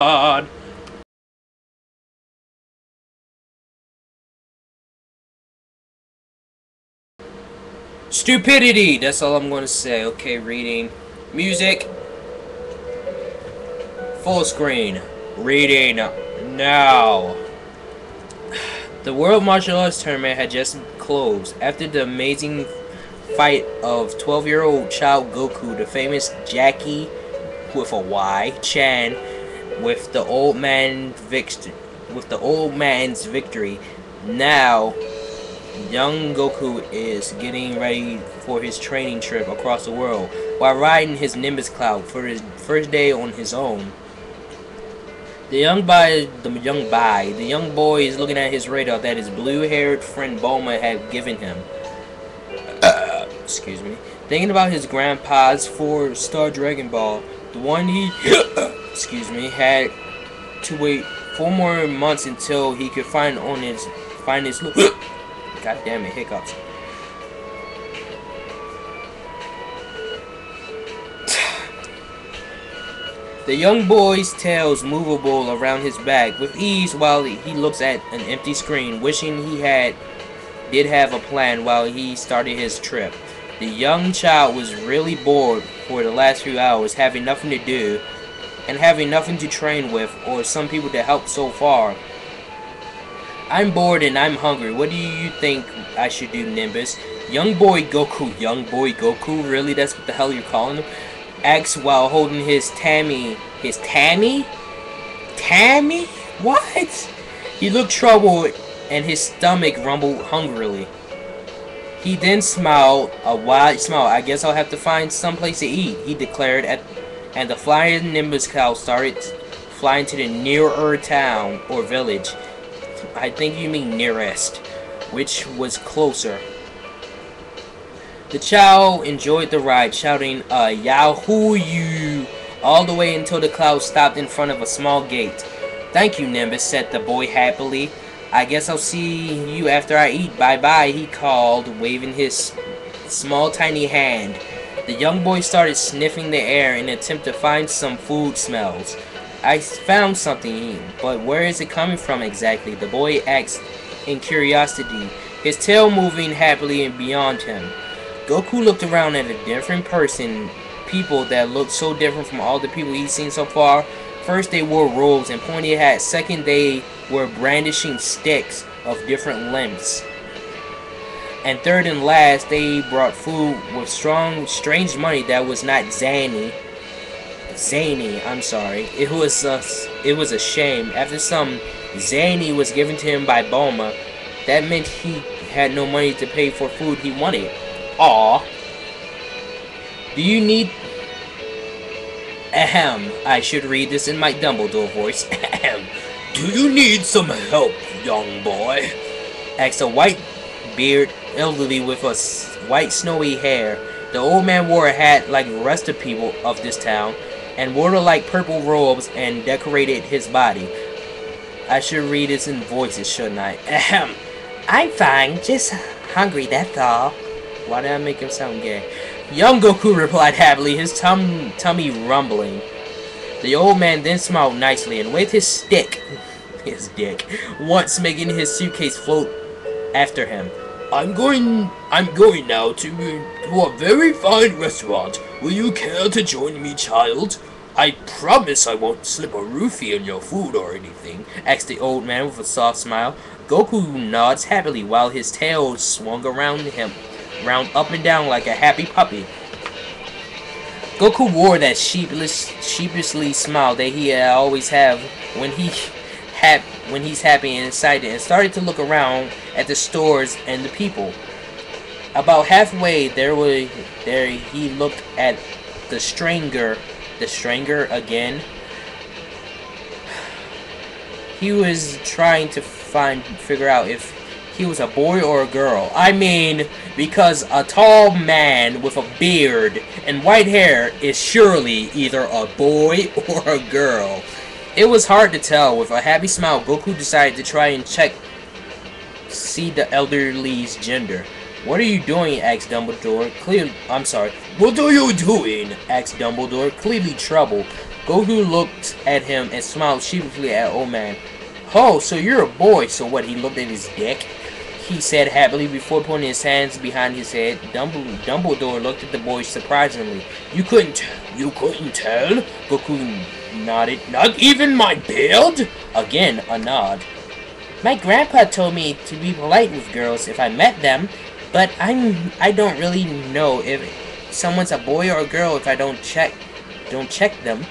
God. Stupidity! That's all I'm going to say. Okay, reading. Music. Full screen. Reading. Now. The World Martial Arts Tournament had just closed. After the amazing fight of 12-year-old child Goku, the famous Jackie with a Y, Chan, with the old man's victory. Now, young Goku is getting ready for his training trip across the world while riding his Nimbus Cloud for his first day on his own. The young boy is looking at his radar that his blue-haired friend Bulma had given him. Excuse me. Thinking about his grandpa's 4-star Dragon Ball, the one he excuse me, had to wait 4 more months until he could find his god damn it, hiccups. The young boy's tail's movable around his back with ease while he looks at an empty screen, wishing he did have a plan while he started his trip. The young child was really bored for the last few hours, having nothing to do and having nothing to train with or some people to help so far. I'm bored and I'm hungry. What do you think I should do, Nimbus? Young boy Goku, really? That's what the hell you're calling him? Asks while holding his Tammy. His Tammy? Tammy? What? He looked troubled and his stomach rumbled hungrily. He then smiled, a wide smile. I guess I'll have to find some place to eat, he declared, and the flying Nimbus Cloud started flying to the nearer town or village. I think you mean nearest, which was closer. The child enjoyed the ride, shouting, Yahoo you, all the way until the cloud stopped in front of a small gate. Thank you, Nimbus, said the boy happily. I guess I'll see you after I eat. Bye-bye, he called, waving his small tiny hand. The young boy started sniffing the air in an attempt to find some food smells. I found something, but where is it coming from exactly? The boy asked in curiosity, his tail moving happily and beyond him. Goku looked around at a different people that looked so different from all the people he'd seen so far. First they wore robes and pointy hats. Second they were brandishing sticks of different lengths. And third and last, they brought food with strange money that was not zany, I'm sorry. It was a shame. After some zany was given to him by Bulma, that meant he had no money to pay for food he wanted. Aw. Do you need... Ahem. I should read this in my Dumbledore voice. Ahem. Do you need some help, young boy? Asked a white-bearded elderly with a white snowy hair. The old man wore a hat like the rest of people of this town, and wore like purple robes and decorated his body. I should read this in voices, shouldn't I? Ahem. I'm fine, just hungry, that's all. Why did I make him sound gay? Young Goku replied happily, his tummy rumbling. The old man then smiled nicely and waved his dick, once making his suitcase float after him. I'm going now to a very fine restaurant. Will you care to join me, child? I promise I won't slip a roofie in your food or anything, asked the old man with a soft smile. Goku nods happily while his tail swung around up and down like a happy puppy. Goku wore that sheepishly smile that he always have when he's happy and excited, and started to look around at the stores and the people. About halfway there he looked at the stranger again. He was trying to figure out if he was a boy or a girl. I mean, because a tall man with a beard and white hair is surely either a boy or a girl. It was hard to tell. With a happy smile, Goku decided to try and see the elderly's gender. What are you doing? Asked Dumbledore. What are you doing? Asked Dumbledore, clearly troubled. Goku looked at him and smiled sheepishly at old man. Oh, so you're a boy. So what, he looked at his dick? He said happily before putting his hands behind his head. Dumbledore looked at the boy surprisingly. You couldn't tell? Goku nodded. Not even my beard? Again, a nod. My grandpa told me to be polite with girls if I met them, but I don't really know if someone's a boy or a girl if I don't check them.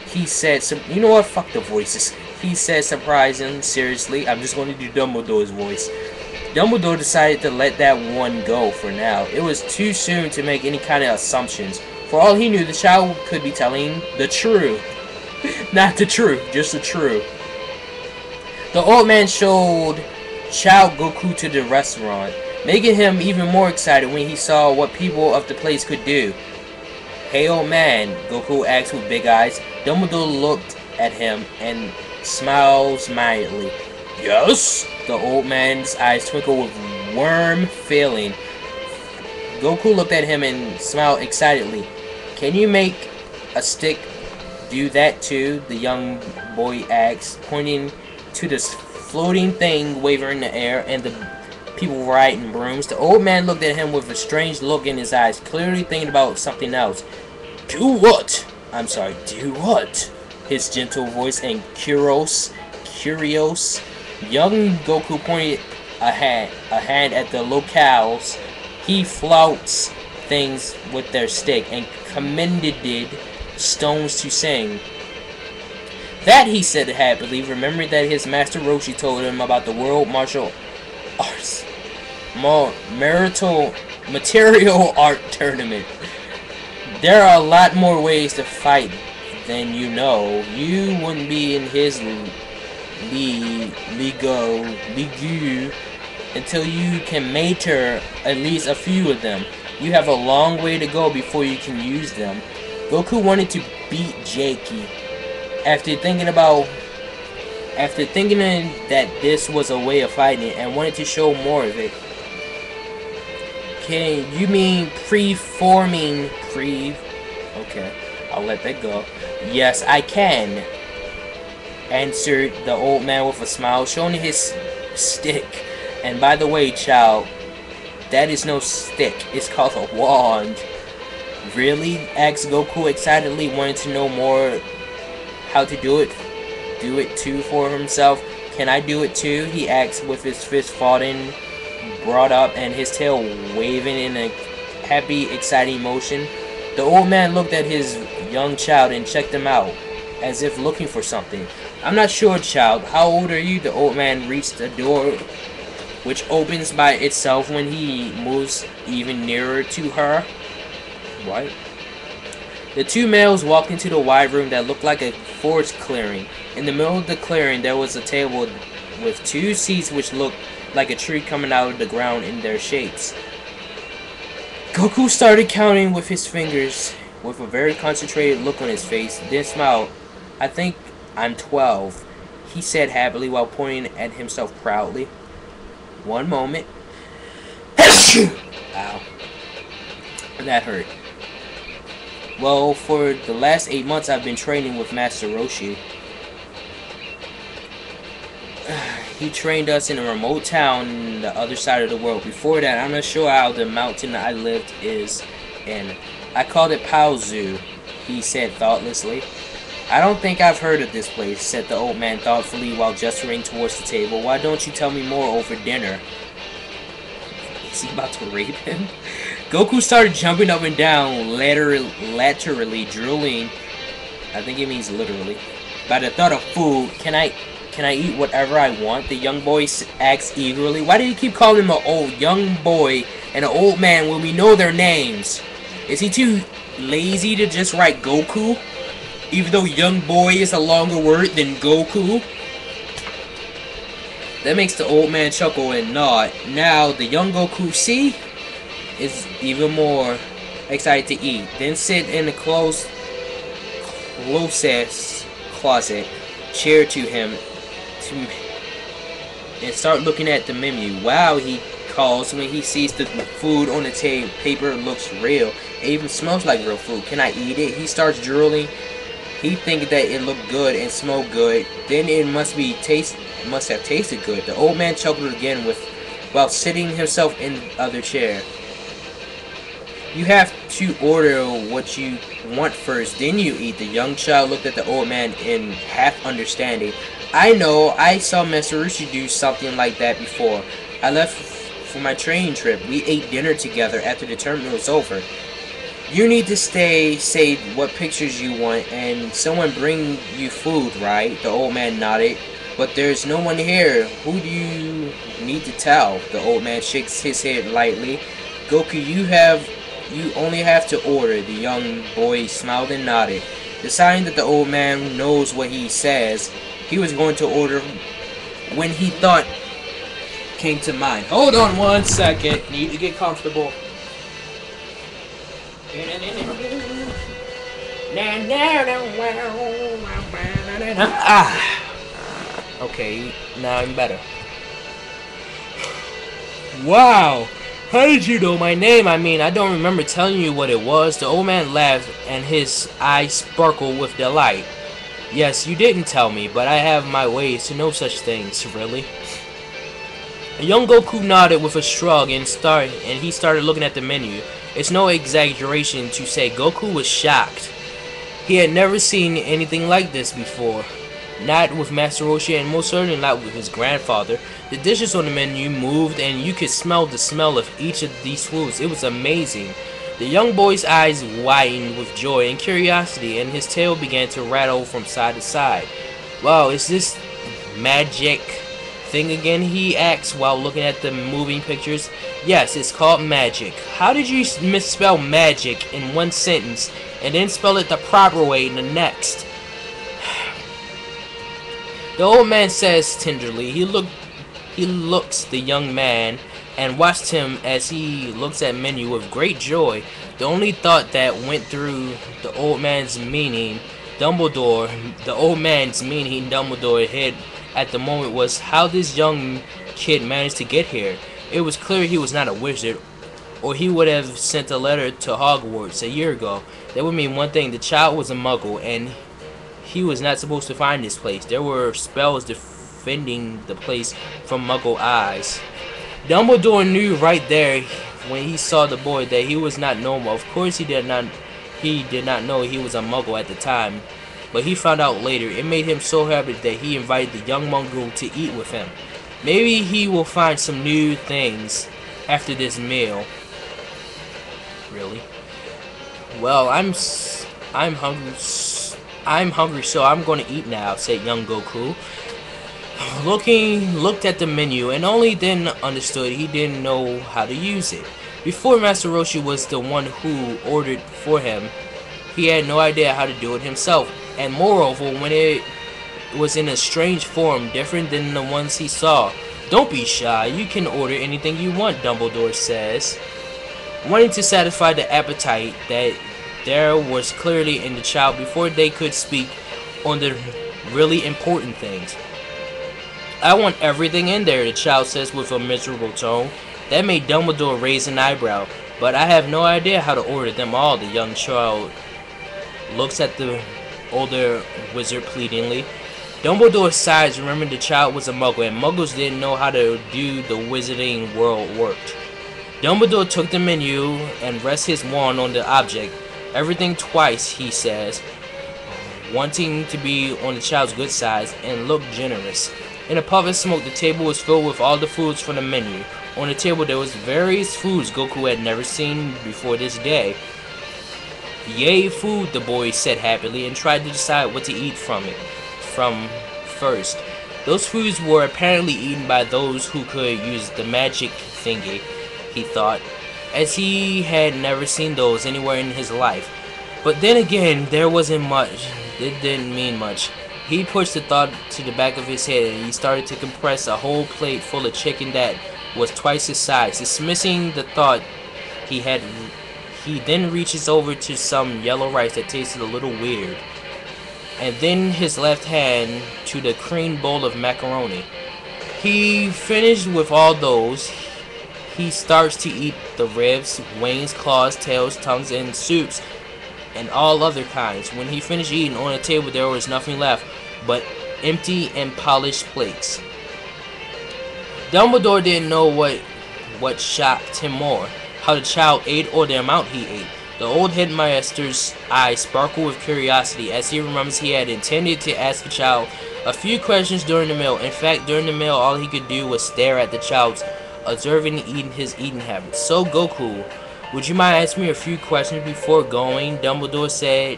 He said, you know what, fuck the voices. He said, surprising, seriously, I'm just going to do Dumbledore's voice. Dumbledore decided to let that one go for now. It was too soon to make any kind of assumptions. For all he knew, the child could be telling the truth. Not the truth, just the truth. The old man showed Child Goku to the restaurant, making him even more excited when he saw what people of the place could do. Hey old man, Goku asked with big eyes. Dumbledore looked at him and smiled mildly. Yes? The old man's eyes twinkled with warm feeling. Goku looked at him and smiled excitedly. Can you make a stick do that too? The young boy asked, pointing to this floating thing waving in the air and the people riding brooms. The old man looked at him with a strange look in his eyes, clearly thinking about something else. Do what? I'm sorry, do what? His gentle voice and curious. Young Goku pointed a hand at the locales. He flouts things with their stick and commanded stones to sing. That, he said happily, remembering that his master Roshi told him about the World Martial Arts Material Art Tournament. There are a lot more ways to fight than you know. You wouldn't be in his league until you can master at least a few of them. You have a long way to go before you can use them. Goku wanted to beat Jakey. After thinking that this was a way of fighting and wanted to show more of it. Can you mean preforming Okay, I'll let that go. Yes, I can, answered the old man with a smile, showing his stick. And by the way, child, that is no stick. It's called a wand. Really? Asked Goku excitedly, wanting to know more how to do it too for himself. Can I do it too? He asked with his fist falling brought up and his tail waving in a happy, exciting motion. The old man looked at his young child and checked him out, as if looking for something. I'm not sure, child. How old are you? The old man reached the door, which opens by itself when he moves even nearer to her. What? The two males walked into the wide room that looked like a forest clearing. In the middle of the clearing, there was a table with two seats which looked like a tree coming out of the ground in their shapes. Goku started counting with his fingers, with a very concentrated look on his face, then smiled. I think I'm 12, he said happily while pointing at himself proudly. One moment. Ow. That hurt. Well, for the last 8 months I've been training with Master Roshi. He trained us in a remote town on the other side of the world. Before that, I'm not sure how the mountain I lived is in. I called it Paozu, he said thoughtlessly. I don't think I've heard of this place, said the old man thoughtfully while gesturing towards the table. Why don't you tell me more over dinner? Is he about to rape him? Goku started jumping up and down, laterally drooling. I think it means literally. By the thought of food, can I eat whatever I want? The young boy asked eagerly. Why do you keep calling him an old young boy and an old man when we know their names? Is he too lazy to just write Goku? Even though young boy is a longer word than Goku? That makes the old man chuckle and nod. Now, the young Goku, see, is even more excited to eat. Then sit in the closest closet chair to him and start looking at the menu. Wow, he calls when he sees the food on the paper looks real. It even smells like real food. Can I eat it? He starts drooling. He think that it looked good and smelled good. Then it must have tasted good. The old man chuckled again while sitting himself in the other chair. You have to order what you want first, then you eat. The young child looked at the old man in half understanding. I know, I saw Masarushi do something like that before. I left for my training trip. We ate dinner together after the tournament was over. You need to say what pictures you want, and someone bring you food, right? The old man nodded. But there's no one here. Who do you need to tell? The old man shakes his head lightly. Goku, you only have to order. The young boy smiled and nodded. Deciding that the old man knows what he says, he was going to order when he thought came to mind. Hold on 1 second. Need to get comfortable. Ah. Okay, now I'm better. Wow! How did you know my name? I mean, I don't remember telling you what it was. The old man laughed and his eyes sparkled with delight. Yes, you didn't tell me, but I have my ways to know such things, really. Young Goku nodded with a shrug and he started looking at the menu. It's no exaggeration to say Goku was shocked. He had never seen anything like this before. Not with Master Roshi and most certainly not with his grandfather. The dishes on the menu moved and you could smell the smell of each of these foods. It was amazing. The young boy's eyes widened with joy and curiosity and his tail began to rattle from side to side. Wow, is this magic thing again? He asked while looking at the moving pictures. Yes, it's called magic. How did you misspell magic in one sentence and then spell it the proper way in the next? The old man says tenderly. He looks the young man and watched him as he looks at menu with great joy. The only thought that went through the old man's meaning Dumbledore head at the moment was how this young kid managed to get here. It was clear he was not a wizard, or he would have sent a letter to Hogwarts a year ago. That would mean one thing: the child was a Muggle, and he was not supposed to find this place. There were spells defending the place from Muggle eyes. Dumbledore knew right there when he saw the boy that he was not normal. Of course he did not know he was a Muggle at the time, but he found out later. It made him so happy that he invited the young Muggle to eat with him. Maybe he will find some new things after this meal. Really? Well, I'm hungry, so I'm going to eat now, said young Goku. Looked at the menu and only then understood he didn't know how to use it. Before Master Roshi was the one who ordered for him, he had no idea how to do it himself. And moreover, when it was in a strange form, different than the ones he saw. Don't be shy, you can order anything you want, Dumbledore says. Wanting to satisfy the appetite that there was clearly in the child before they could speak on the really important things. I want everything in there, the child says with a miserable tone. That made Dumbledore raise an eyebrow. But I have no idea how to order them all, the young child looks at the older wizard pleadingly. Dumbledore sighs, remembering the child was a Muggle, and Muggles didn't know how to do the wizarding world worked. Dumbledore took the menu and rests his wand on the object. Everything twice, he says, wanting to be on the child's good side and look generous. In a puff of smoke, the table was filled with all the foods from the menu. On the table there was various foods Goku had never seen before this day. Yay, food, the boy said happily and tried to decide what to eat from first. Those foods were apparently eaten by those who could use the magic thingy, he thought, as he had never seen those anywhere in his life. But then again, there wasn't much. It didn't mean much. He pushed the thought to the back of his head and he started to compress a whole plate full of chicken that was twice his size. Dismissing the thought he then reaches over to some yellow rice that tasted a little weird, and then his left hand to the cream bowl of macaroni. He finished with all those. He starts to eat the ribs, wings, claws, tails, tongues, and soups. and all other kinds. When he finished eating, on the table there was nothing left but empty and polished plates. Dumbledore didn't know what shocked him more, how the child ate or the amount he ate. The old headmaster's eyes sparkled with curiosity as he remembers he had intended to ask the child a few questions during the meal. In fact, during the meal, all he could do was stare at the child's observing his eating habits. "So, Goku, would you mind asking me a few questions before going?" Dumbledore said,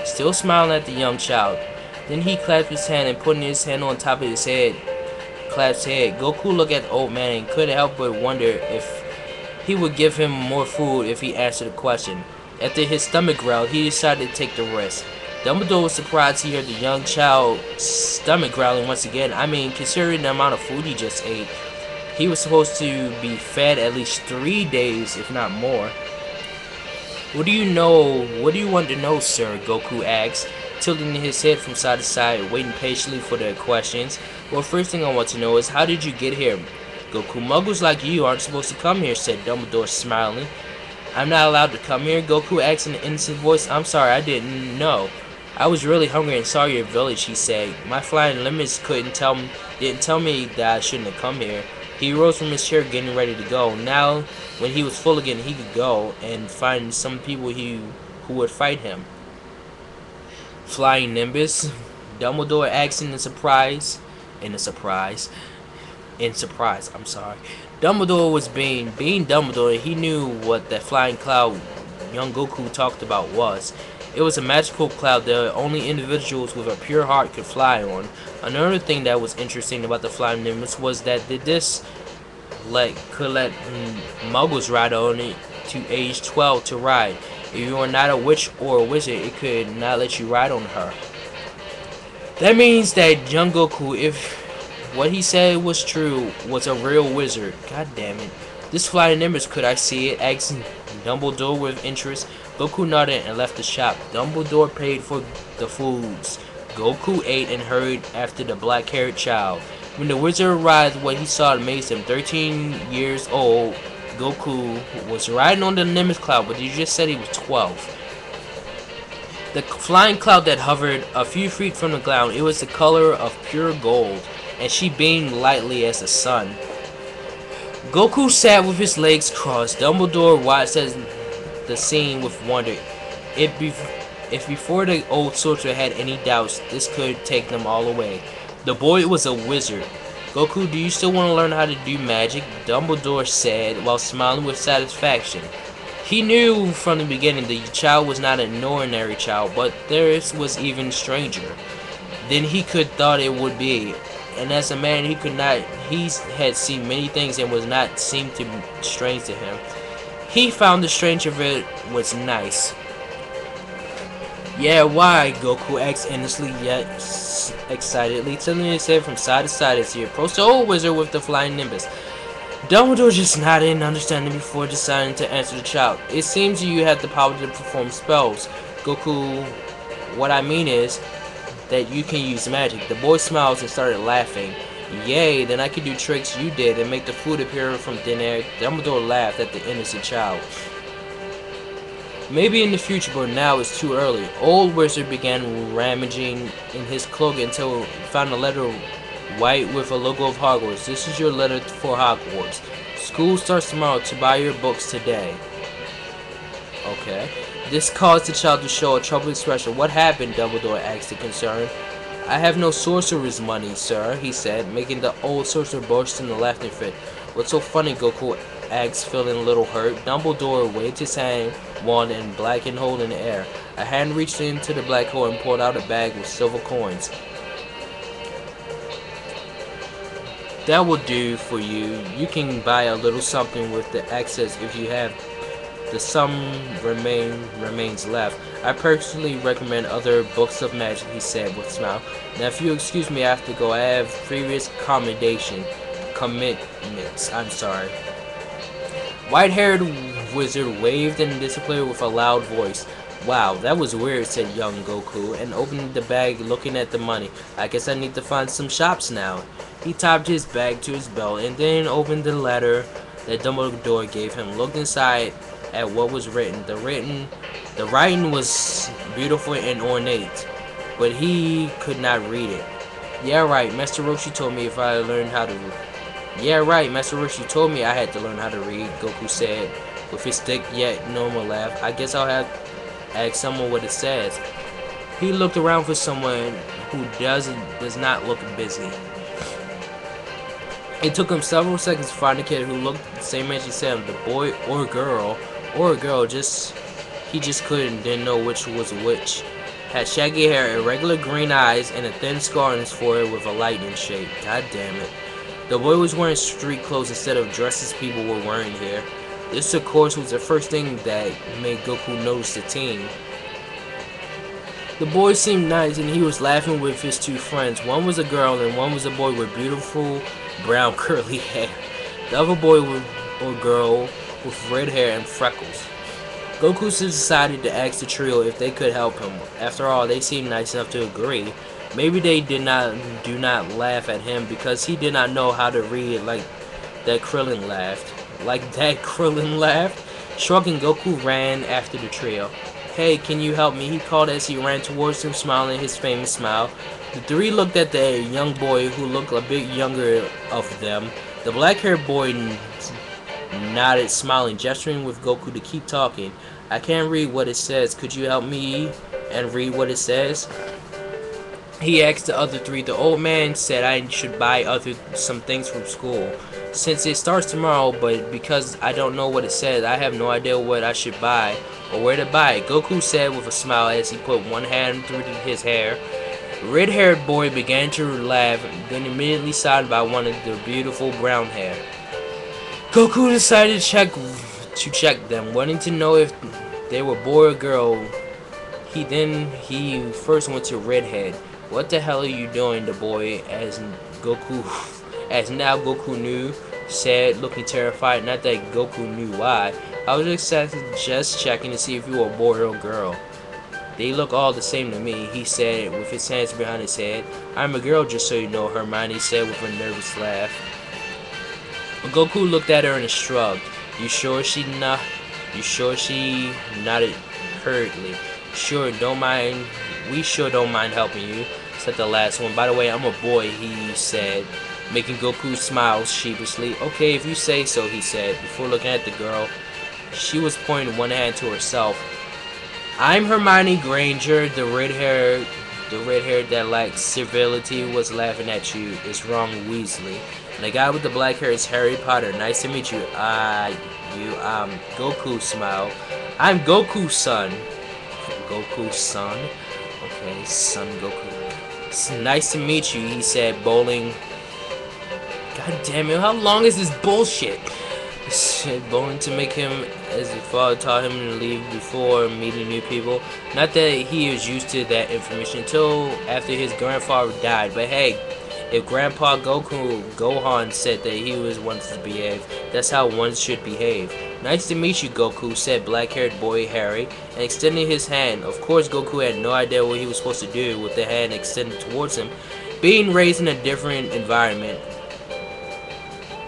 still smiling at the young child. Then he clapped his hand and putting his hand on top of his head, clapped his head. Goku looked at the old man and couldn't help but wonder if he would give him more food if he answered the question. After his stomach growled, he decided to take the risk. Dumbledore was surprised to hear the young child's stomach growling once again. I mean, considering the amount of food he just ate, he was supposed to be fed at least 3 days, if not more. What do you want to know, sir?" Goku asked, tilting his head from side to side, waiting patiently for the questions. "Well, first thing I want to know is, how did you get here?" "Goku, muggles like you aren't supposed to come here," said Dumbledore, smiling. "I'm not allowed to come here?" Goku asked in an innocent voice. "I'm sorry, I didn't know. I was really hungry and saw your village," he said. "My flying limits didn't tell me that I shouldn't have come here." He rose from his chair, getting ready to go. Now, when he was full again, he could go and find some people who would fight him. "Flying Nimbus?" Dumbledore asked in surprise. I'm sorry. Dumbledore was being Dumbledore. He knew what that flying cloud young Goku talked about was. It was a magical cloud that only individuals with a pure heart could fly on. Another thing that was interesting about the flying Nimbus was that this could let muggles ride on it to age 12 to ride. If you are not a witch or a wizard, it could not let you ride on her. That means that young Goku, if what he said was true, was a real wizard. God damn it. "This flying Nimbus, could I see it?" asked Dumbledore with interest. Goku nodded and left the shop. Dumbledore paid for the foods. Goku ate and hurried after the black-haired child. When the wizard arrived, what he saw amazed him. 13 years old, Goku was riding on the Nimbus cloud, but you just said he was 12. The flying cloud that hovered a few feet from the ground, it was the color of pure gold, and she beamed lightly as the sun. Goku sat with his legs crossed. Dumbledore watched as the scene with wonder. If before the old sorcerer had any doubts, this could take them all away. The boy was a wizard. "Goku, do you still want to learn how to do magic?" Dumbledore said while smiling with satisfaction. He knew from the beginning the child was not an ordinary child, but theirs was even stranger than he could thought it would be. And as a man, he had seen many things and was not seemed to be strange to him. He found the strange of it was nice. "Yeah, why?" Goku asked endlessly yet excitedly, tilting his head from side to side as he approached the old wizard with the flying Nimbus. Dumbledore just nodded in understanding before deciding to answer the child. "It seems you have the power to perform spells, Goku. What I mean is that you can use magic." The boy smiled and started laughing. "Yay, then I can do tricks you did and make the food appear from thin air." Dumbledore laughed at the innocent child. "Maybe in the future, but now it's too early." Old wizard began rummaging in his cloak until he found a letter white with a logo of Hogwarts. "This is your letter for Hogwarts. School starts tomorrow. To buy your books today." Okay. This caused the child to show a troubled expression. "What happened?" Dumbledore asked in concern. "I have no sorcerer's money, sir," he said, making the old sorcerer burst into a laughing fit. "What's so funny?" Goku asked, feeling a little hurt. Dumbledore waved his hand wand and blackened hole in the air. A hand reached into the black hole and pulled out a bag with silver coins. "That will do for you. You can buy a little something with the excess if you have the sum remains left. I personally recommend other books of magic," he said with a smile. "Now, if you excuse me, I have to go. I have previous commitments. I'm sorry." White-haired wizard waved and disappeared with a loud voice. "Wow, that was weird," said young Goku, and opened the bag looking at the money. "I guess I need to find some shops now." He tied his bag to his belt and then opened the letter that Dumbledore gave him, looked inside at what was written. The writing was beautiful and ornate, but he could not read it. Yeah, right. Master Roshi told me if I learned how to read. Yeah, right. Master Roshi told me I had to learn how to read. Goku said with his thick yet normal laugh. I guess I'll have to ask someone what it says. He looked around for someone who does not look busy. It took him several seconds to find a kid who looked the same as he said, the boy or a girl, he just didn't know which was which. Had shaggy hair, irregular green eyes, and a thin scar on his forehead with a lightning shape. God damn it. The boy was wearing street clothes instead of dresses people were wearing here. This, of course, was the first thing that made Goku notice the teen. The boy seemed nice, and he was laughing with his two friends. One was a girl, and one was a boy with beautiful brown curly hair. The other boy or girl with red hair and freckles. Goku decided to ask the trio if they could help him. After all, they seemed nice enough to agree. Maybe they do not laugh at him because he did not know how to read like that Krillin laughed. Shrugging, Goku ran after the trio. Hey, can you help me? He called as he ran towards them, smiling his famous smile. The three looked at the young boy who looked a bit younger of them. The black-haired boy nodded, smiling, gesturing with Goku to keep talking. I can't read what it says. Could you help me and read what it says? He asked the other three. The old man said I should buy some things from school. Since it starts tomorrow, but because I don't know what it says, I have no idea what I should buy or where to buy it, Goku said with a smile as he put one hand through his hair. The red-haired boy began to laugh, then immediately sided by one of the beautiful brown hair. Goku decided to check them, wanting to know if they were boy or girl. He first went to redhead. What the hell are you doing? The boy, as now Goku knew, said, looking terrified. Not that Goku knew why. I was just checking to see if you were a boy or a girl. They look all the same to me, he said with his hands behind his head. I'm a girl, just so you know, Hermione said with a nervous laugh. Goku looked at her and shrugged. You sure she nodded hurriedly. Sure, don't mind. We sure don't mind helping you, said the last one. By the way, I'm a boy, he said, making Goku smile sheepishly. Okay, if you say so, he said, before looking at the girl. She was pointing one hand to herself. I'm Hermione Granger, the red hair that lacks civility was laughing at you. It's wrong, Weasley. And the guy with the black hair is Harry Potter. Nice to meet you. Goku smiled. I'm Goku's son. Goku's son? Okay, son Goku. It's nice to meet you, he said, bowling. God damn it, how long is this bullshit? Bowling to make him as his father taught him to leave before meeting new people. Not that he was used to that information until after his grandfather died. But hey, if Grandpa Gohan said that he was one to behave, that's how one should behave. Nice to meet you, Goku, said black-haired boy Harry, and extended his hand. Of course, Goku had no idea what he was supposed to do with the hand extended towards him. Being raised in a different environment.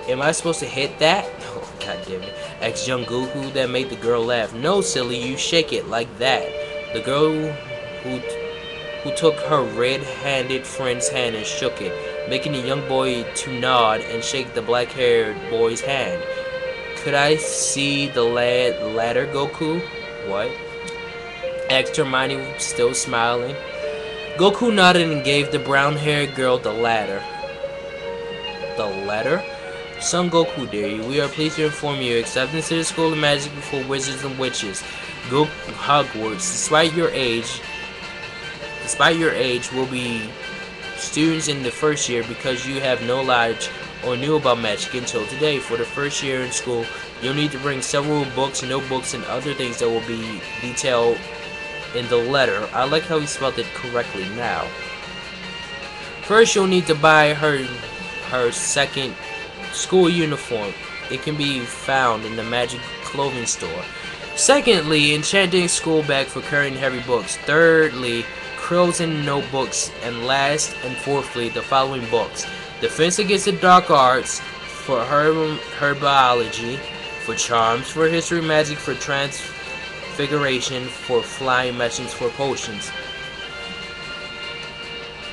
Am I supposed to hit that? Oh, god damn it. Asked young Goku. That made the girl laugh. No, silly, you shake it like that. The girl who took her red-handed friend's hand and shook it, making the young boy to nod and shake the black-haired boy's hand. Could I see the ladder, Goku? What? Asked Hermione, still smiling. Goku nodded and gave the brown-haired girl the ladder. The ladder? Son Goku, dear, we are pleased to inform you acceptance to the School of Magic for Wizards and Witches. Go Hogwarts. Despite your age, will be students in the first year because you have no knowledge or knew about magic until today. For the first year in school, you'll need to bring several books, notebooks, and other things that will be detailed in the letter. I like how he spelled it correctly now. First, you'll need to buy her second school uniform. It can be found in the magic clothing store. Secondly, enchanting school bag for carrying heavy books. Thirdly, quills and notebooks. And last and fourthly, the following books: Defense Against the Dark Arts for herbology, for charms, for history magic, for transfiguration, for flying machines, for potions.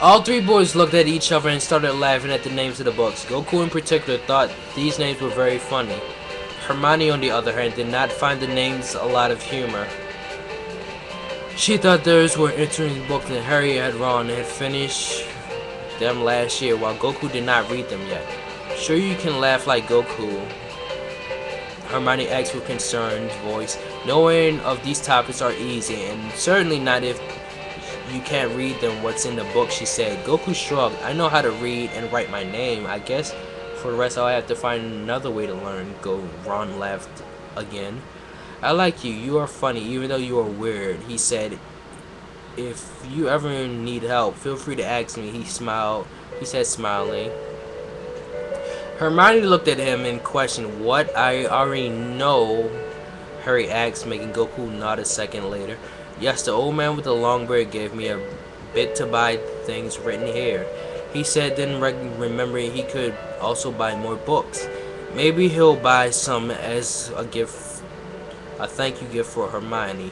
All three boys looked at each other and started laughing at the names of the books. Goku in particular thought these names were very funny. Hermione, on the other hand, did not find the names a lot of humor. She thought theirs were interesting books and Harry and Ron had finished them last year while Goku did not read them yet. Sure you can laugh like Goku? Hermione asked with concerned voice. Knowing of these topics are easy, and certainly not if you can't read them what's in the book, she said. Goku shrugged. I know how to read and write my name. I guess for the rest I'll have to find another way to learn. Ron laughed again. I like you. You are funny, even though you are weird, he said. If you ever need help, feel free to ask me, he smiled. He said, smiling. Hermione looked at him and questioned, what? I already know, Harry asked, making Goku nod a second later. Yes, the old man with the long beard gave me a bit to buy things written here, he said, then remembering he could also buy more books. Maybe he'll buy some as a gift, a thank you gift for Hermione.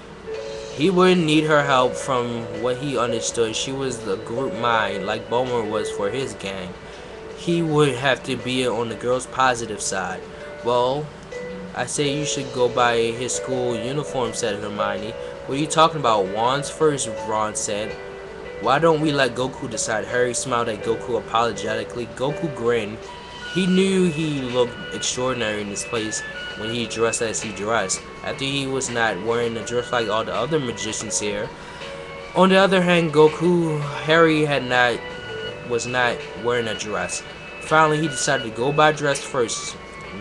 He wouldn't need her help. From what he understood, she was the group mind, like Bowman was for his gang. He would have to be on the girl's positive side. Well, I say you should go buy his school uniform, said Hermione. What are you talking about? Wands first, Ron said. Why don't we let Goku decide? Harry smiled at Goku apologetically. Goku grinned. He knew he looked extraordinary in this place when he dressed as he dressed, after he was not wearing a dress like all the other magicians here. On the other hand, Harry was not wearing a dress. Finally, he decided to go buy a dress first.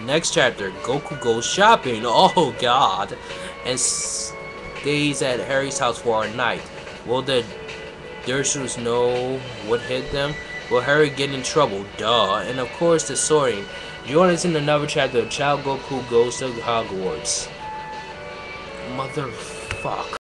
Next chapter, Goku goes shopping. Oh God, and stays at Harry's house for a night. Will the Dursleys know what hit them? Will Harry get in trouble? Duh. And of course, the sorting. Join us in another chapter of Child Goku Goes to Hogwarts. Motherfuck.